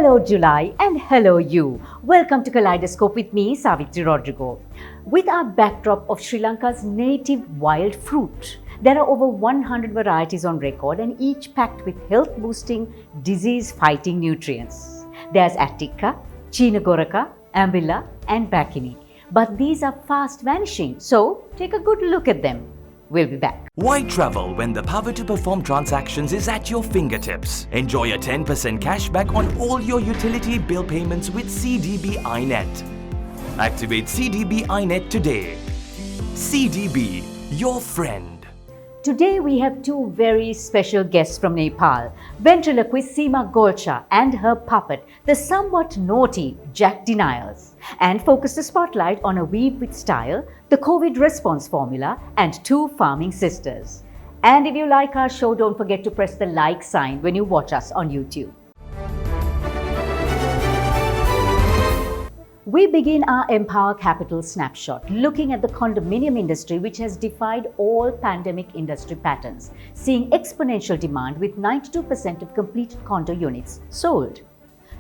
Hello July and hello you. Welcome to Kaleidoscope with me, Savithri Rodrigo. With our backdrop of Sri Lanka's native wild fruit, there are over 100 varieties on record and each packed with health-boosting, disease-fighting nutrients. There's Attica, China Gorica, Ambilla and Bakini. But these are fast vanishing, so take a good look at them. We'll be back. Why travel when the power to perform transactions is at your fingertips? Enjoy a 10% cashback on all your utility bill payments with CDB iNet. Activate CDB iNet today. CDB, your friend. Today we have two very special guests from Nepal, ventriloquist Sima Golcha and her puppet, the somewhat naughty Jack Denials, and focus the spotlight on a weave with style, the COVID response formula, and two farming sisters. And if you like our show, don't forget to press the like sign when you watch us on YouTube. We begin our Empower Capital snapshot looking at the condominium industry, which has defied all pandemic industry patterns, seeing exponential demand with 92% of completed condo units sold.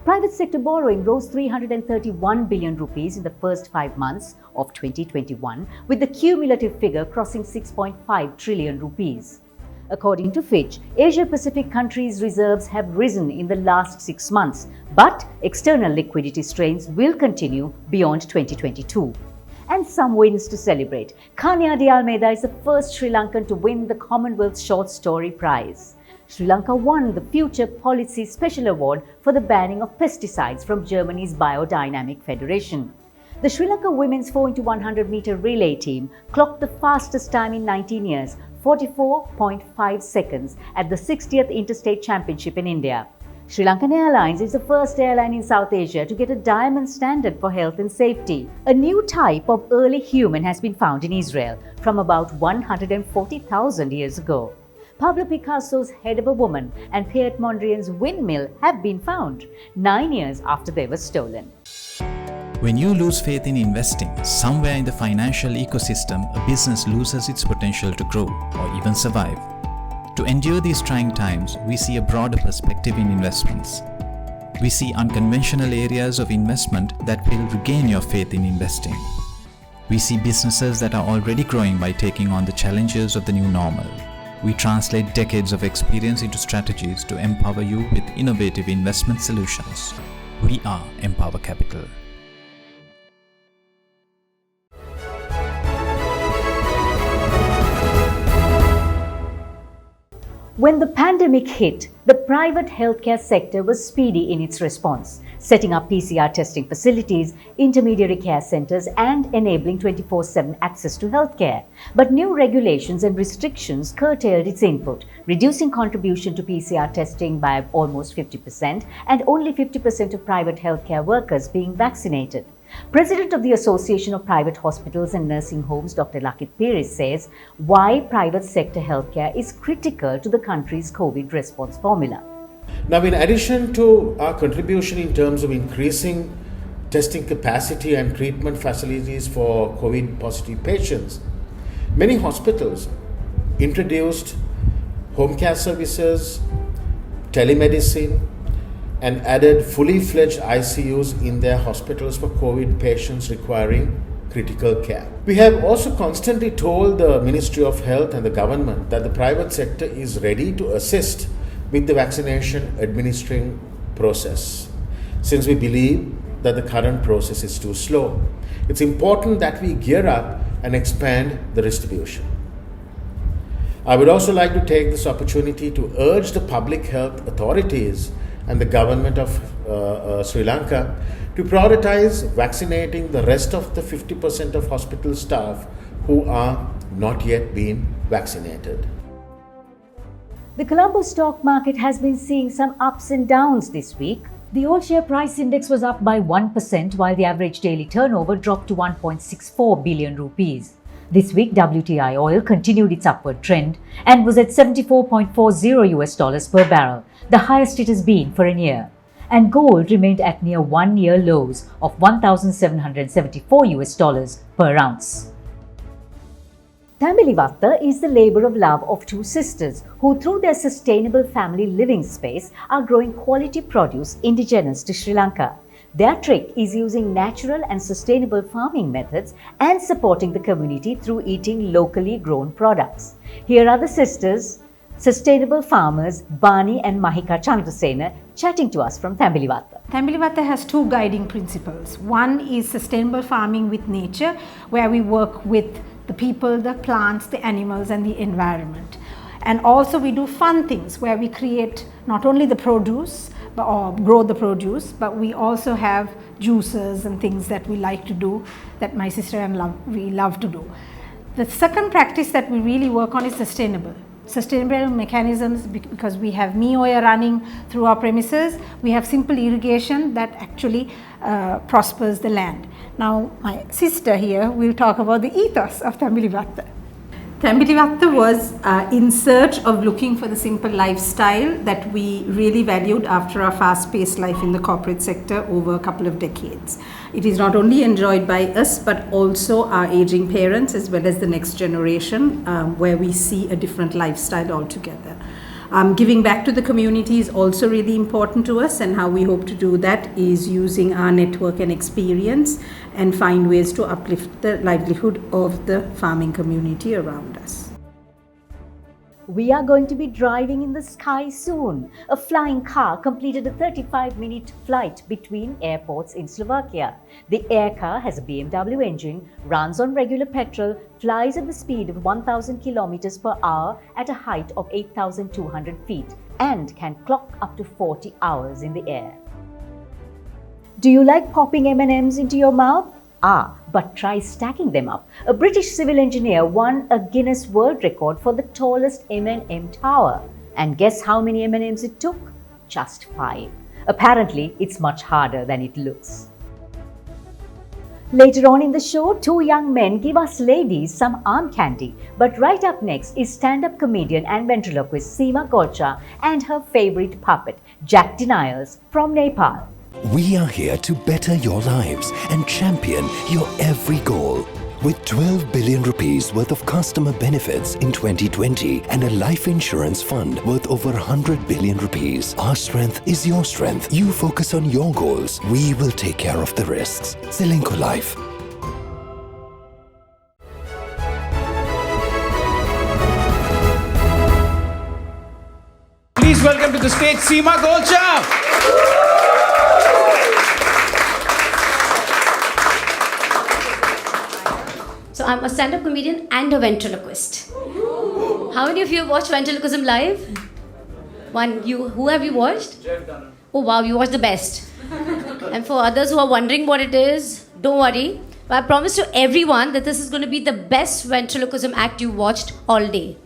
Private sector borrowing rose 331 billion rupees in the first 5 months of 2021, with the cumulative figure crossing 6.5 trillion rupees. According to Fitch, Asia-Pacific countries' reserves have risen in the last 6 months, but external liquidity strains will continue beyond 2022. And some wins to celebrate. Kanya de Almeida is the first Sri Lankan to win the Commonwealth Short Story Prize. Sri Lanka won the Future Policy Special Award for the banning of pesticides from Germany's Biodynamic Federation. The Sri Lanka women's 4x100 meter relay team clocked the fastest time in 19 years, 44.5 seconds, at the 60th Interstate Championship in India. Sri Lankan Airlines is the first airline in South Asia to get a diamond standard for health and safety. A new type of early human has been found in Israel from about 140,000 years ago. Pablo Picasso's Head of a Woman and Piet Mondrian's Windmill have been found 9 years after they were stolen. When you lose faith in investing, somewhere in the financial ecosystem, a business loses its potential to grow or even survive. To endure these trying times, we see a broader perspective in investments. We see unconventional areas of investment that will regain your faith in investing. We see businesses that are already growing by taking on the challenges of the new normal. We translate decades of experience into strategies to empower you with innovative investment solutions. We are Empower Capital. When the pandemic hit, the private healthcare sector was speedy in its response, setting up PCR testing facilities, intermediary care centers, and enabling 24/7 access to healthcare. But new regulations and restrictions curtailed its input, reducing contribution to PCR testing by almost 50% and only 50% of private healthcare workers being vaccinated. President of the Association of Private Hospitals and Nursing Homes, Dr. Lakit Pires, says why private sector healthcare is critical to the country's COVID response formula. Now, in addition to our contribution in terms of increasing testing capacity and treatment facilities for COVID positive patients, many hospitals introduced home care services, telemedicine, and added fully fledged ICUs in their hospitals for COVID patients requiring critical care. We have also constantly told the Ministry of Health and the government that the private sector is ready to assist with the vaccination administering process, since we believe that the current process is too slow. It's important that we gear up and expand the distribution. I would also like to take this opportunity to urge the public health authorities and the government of Sri Lanka to prioritize vaccinating the rest of the 50% of hospital staff who are not yet being vaccinated. The Colombo stock market has been seeing some ups and downs this week. The all-share price index was up by 1%, while the average daily turnover dropped to 1.64 billion rupees. This week, WTI oil continued its upward trend and was at $74.40 per barrel, the highest it has been for a year. And gold remained at near one-year lows of $1,774 per ounce. Thambilivatta is the labour of love of two sisters who, through their sustainable family living space, are growing quality produce indigenous to Sri Lanka. Their trick is using natural and sustainable farming methods and supporting the community through eating locally grown products. Here are the sisters, sustainable farmers Bani and Mahika Chandrasena, chatting to us from Thambilivatta. Thambilivatta has two guiding principles. One is sustainable farming with nature, where we work with the people, the plants, the animals and the environment. And also we do fun things where we create not only the produce or grow the produce, but we also have juices and things that we like to do, that my sister and we love to do. The second practice that we really work on is sustainable mechanisms, because we have Mioya running through our premises. We have simple irrigation that actually prospers the land. Now my sister here will talk about the ethos of Thambilivatta. Thambilivatta was in search of looking for the simple lifestyle that we really valued after our fast-paced life in the corporate sector over a couple of decades. It is not only enjoyed by us, but also our aging parents as well as the next generation, where we see a different lifestyle altogether. Giving back to the community is also really important to us, and how we hope to do that is using our network and experience and find ways to uplift the livelihood of the farming community around us. We are going to be driving in the sky soon. A flying car completed a 35-minute flight between airports in Slovakia. The air car has a BMW engine, runs on regular petrol, flies at the speed of 1,000 kilometers per hour at a height of 8,200 feet, and can clock up to 40 hours in the air. Do you like popping M&Ms into your mouth? But try stacking them up. A British civil engineer won a Guinness World Record for the tallest M&M tower. And guess how many M&Ms it took? Just 5. Apparently, it's much harder than it looks. Later on in the show, two young men give us ladies some arm candy. But right up next is stand-up comedian and ventriloquist Sima Golcha and her favourite puppet, Jack Denials from Nepal. We are here to better your lives and champion your every goal. With 12 billion rupees worth of customer benefits in 2020 and a life insurance fund worth over 100 billion rupees, our strength is your strength. You focus on your goals. We will take care of the risks. Srilanka Life. Please welcome to the stage Sima Golcha. So I'm a stand-up comedian and a ventriloquist. How many of you have watched ventriloquism live? One. Who have you watched? Oh wow, you watched the best. And for others who are wondering what it is, don't worry. But I promise to everyone that this is going to be the best ventriloquism act you watched all day.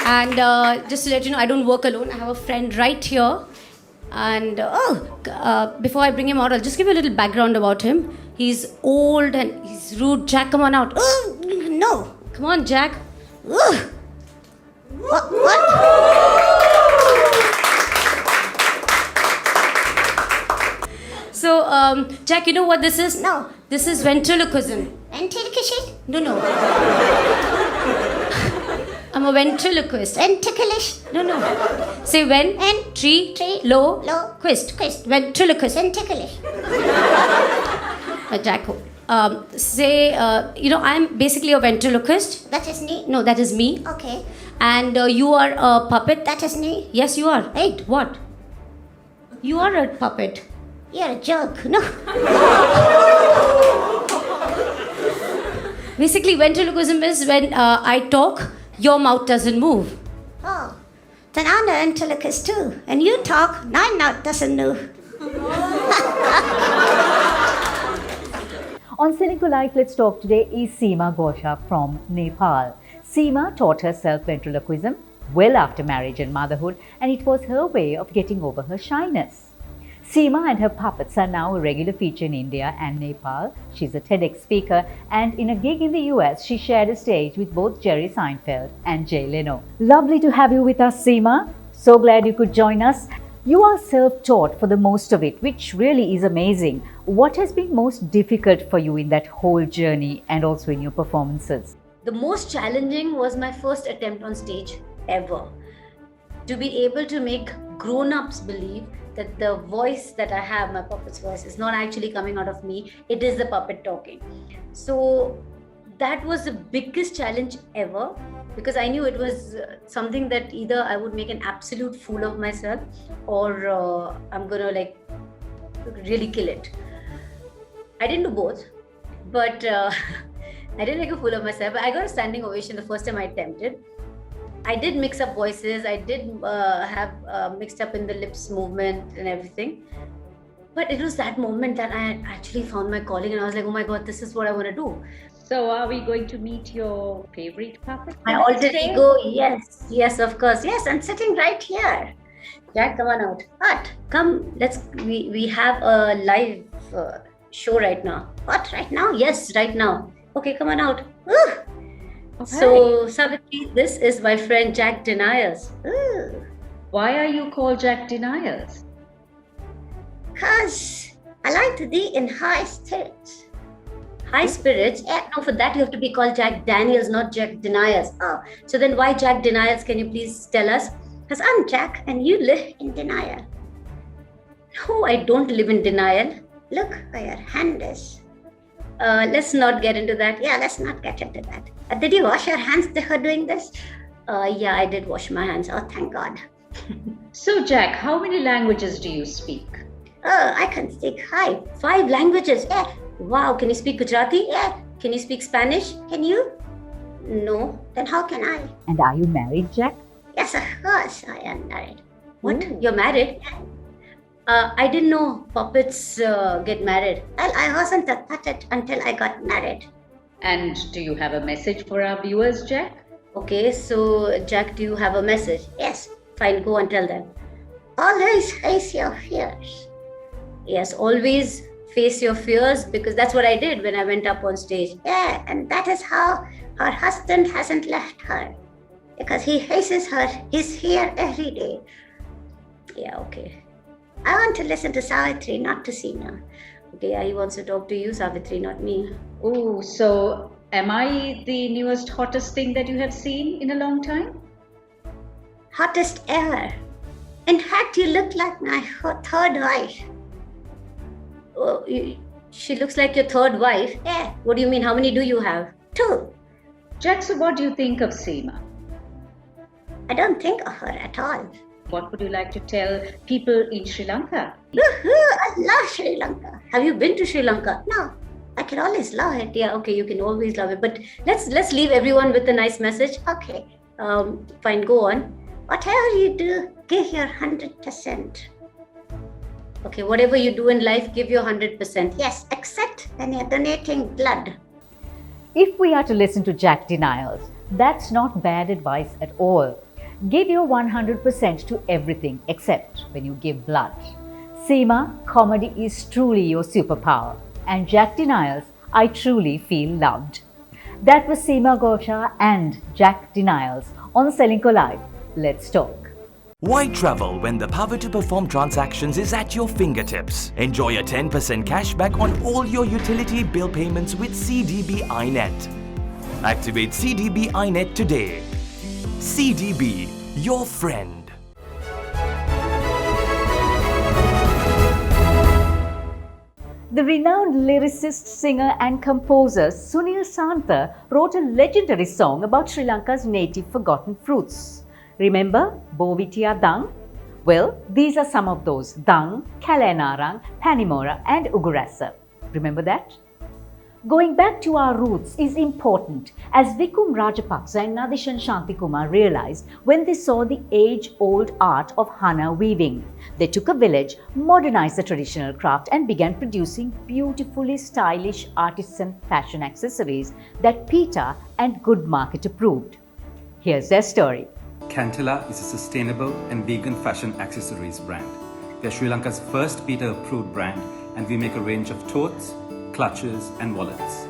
And just to let you know, I don't work alone. I have a friend right here. And before I bring him out, I'll just give you a little background about him. He's old and he's rude. Jack, come on out. Oh, no. Come on, Jack. What? So, Jack, you know what this is? No. This is ventriloquism. Ventriloquist? No. I'm a ventriloquist. Ventriloquist? No. Say when? Tree. Low. Quist. Ventriloquist. Ventriloquist. Jack. Say, I'm basically a ventriloquist. That is me? No, that is me. Okay. And you are a puppet. That is me? Yes, you are. Wait. What? You are a puppet. You're a joke. No. Basically, ventriloquism is when I talk, your mouth doesn't move. Oh. Then I'm a ventriloquist too. And you talk, my mouth doesn't move. On Srilanka Life, Let's Talk today is Sima Golcha from Nepal. Sima taught herself ventriloquism well after marriage and motherhood, and it was her way of getting over her shyness. Sima and her puppets are now a regular feature in India and Nepal. She's a TEDx speaker, and in a gig in the US, she shared a stage with both Jerry Seinfeld and Jay Leno. Lovely to have you with us, Sima. So glad you could join us. You are self-taught for the most of it, which really is amazing. What has been most difficult for you in that whole journey and also in your performances? The most challenging was my first attempt on stage ever. To be able to make grown-ups believe that the voice that I have, my puppet's voice, is not actually coming out of me, it is the puppet talking. So that was the biggest challenge ever, because I knew it was something that either I would make an absolute fool of myself or I'm gonna like really kill it. I didn't do both, but I didn't make a fool of myself. I got a standing ovation the first time I attempted. I did mix up voices. I did have mixed up in the lips movement and everything. But it was that moment that I actually found my calling and I was like, oh my God, this is what I want to do. So are we going to meet your favorite puppet? My alter ego, yes. Yes, of course. Yes, I'm sitting right here. Jack, come on out. What? Come, we have a live show right now. What, right now? Yes, right now. Okay, come on out. Ooh. Okay. So, Savithri, this is my friend Jack Denials. Ooh. Why are you called Jack Denials? Because I like to be in high spirits. High spirits? Yeah, no, for that you have to be called Jack Daniels, not Jack Denials. Oh, so then why Jack Denials? Can you please tell us? Because I'm Jack and you live in denial. No, I don't live in denial. Look where your hand is. Let's not get into that. Yeah, let's not get into that. Did you wash your hands before doing this? Yeah, I did wash my hands. Oh, thank God. So, Jack, how many languages do you speak? Oh, I can speak 5. 5 languages? Yeah. Wow, can you speak Gujarati? Yeah. Can you speak Spanish? Can you? No. Then how can I? And are you married, Jack? Yes, of course I am married. What? Ooh. You're married? Yeah. I didn't know puppets get married. Well, I wasn't a puppet until I got married. And do you have a message for our viewers, Jack? Okay, so Jack, do you have a message? Yes. Fine, go and tell them. Always face your fears. Yes, always face your fears, because that's what I did when I went up on stage. Yeah, and that is how her husband hasn't left her. Because he faces her. He's here every day. Yeah, okay. I want to listen to Savithri, not to Sima. Okay, yeah, he wants to talk to you, Savithri, not me. Oh, so am I the newest, hottest thing that you have seen in a long time? Hottest ever. In fact, you look like my 3rd wife. Oh, she looks like your 3rd wife? Yeah. What do you mean? How many do you have? 2. Jack, so what do you think of Sima? I don't think of her at all. What would you like to tell people in Sri Lanka? I love Sri Lanka. Have you been to Sri Lanka? No, I can always love it. Yeah, okay, you can always love it. But let's leave everyone with a nice message. Okay. Fine, go on. Whatever you do, give your 100%. Okay, whatever you do in life, give your 100%. Yes, except when you're donating blood. If we are to listen to Jack Denials, that's not bad advice at all. Give your 100% to everything except when you give blood. Sima, comedy is truly your superpower. And Jack Denials, I truly feel loved. That was Sima Golcha and Jack Denials on Srilanka Live. Let's talk. Why travel when the power to perform transactions is at your fingertips? Enjoy a 10% cashback on all your utility bill payments with CDB iNet. Activate CDB iNet today. CDB, your friend. The renowned lyricist, singer and composer Sunil Santha wrote a legendary song about Sri Lanka's native forgotten fruits. Remember Bovitiya Dang? Well, these are some of those: Dang, Kalenarang, Panimora and Ugurasa. Remember that? Going back to our roots is important, as Vikum Rajapaksa and Nadishan Shantikumar realized when they saw the age-old art of Hana weaving. They took a village, modernized the traditional craft and began producing beautifully stylish artisan fashion accessories that PETA and Good Market approved. Here's their story. Cantilla is a sustainable and vegan fashion accessories brand. We are Sri Lanka's first PETA-approved brand, and we make a range of totes, clutches and wallets.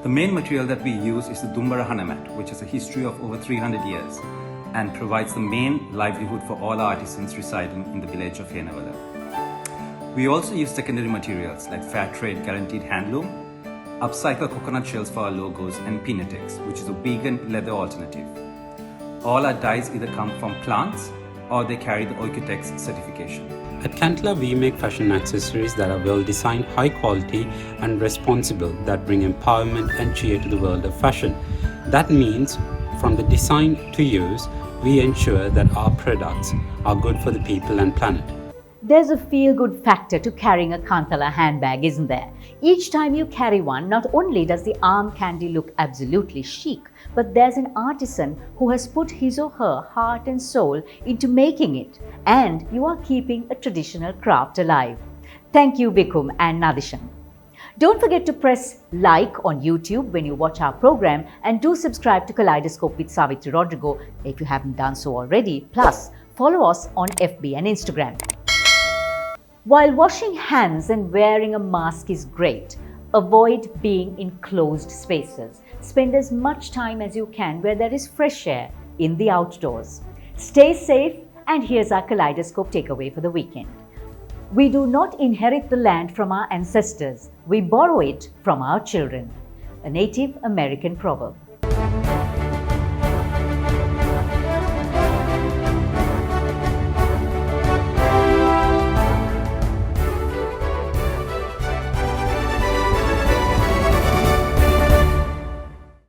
The main material that we use is the Dumbara Hana mat, which has a history of over 300 years and provides the main livelihood for all our artisans residing in the village of Henavala. We also use secondary materials like fair trade guaranteed handloom, upcycle coconut shells for our logos, and Pinetex, which is a vegan leather alternative. All our dyes either come from plants or they carry the Oikotex certification. At Cantla, we make fashion accessories that are well designed, high quality, and responsible, that bring empowerment and cheer to the world of fashion. That means, from the design to use, we ensure that our products are good for the people and planet. There's a feel-good factor to carrying a Kanthala handbag, isn't there? Each time you carry one, not only does the arm candy look absolutely chic, but there's an artisan who has put his or her heart and soul into making it, and you are keeping a traditional craft alive. Thank you, Vikum and Nadishan. Don't forget to press like on YouTube when you watch our program, and do subscribe to Kaleidoscope with Savithri Rodrigo if you haven't done so already. Plus, follow us on FB and Instagram. While washing hands and wearing a mask is great, avoid being in closed spaces. Spend as much time as you can where there is fresh air in the outdoors. Stay safe, and here's our Kaleidoscope takeaway for the weekend. We do not inherit the land from our ancestors, we borrow it from our children. A Native American proverb.